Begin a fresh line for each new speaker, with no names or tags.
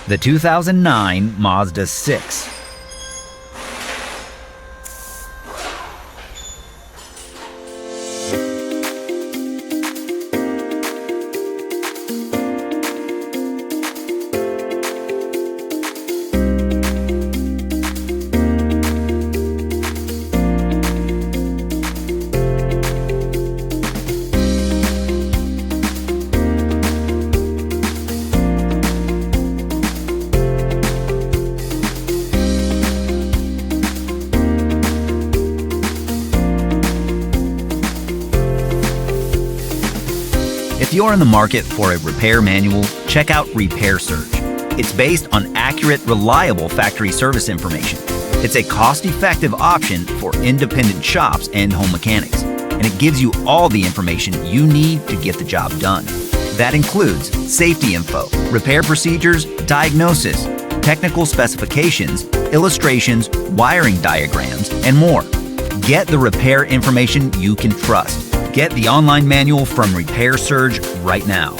The 2009 Mazda 6. If you're in the market for a repair manual, check out Repair Surge. It's based on accurate, reliable factory service information. It's a cost-effective option for independent shops and home mechanics, and it gives you all the information you need to get the job done. That includes safety info, repair procedures, diagnosis, technical specifications, illustrations, wiring diagrams, and more. Get the repair information you can trust. Get the online manual from Repair Surge right now.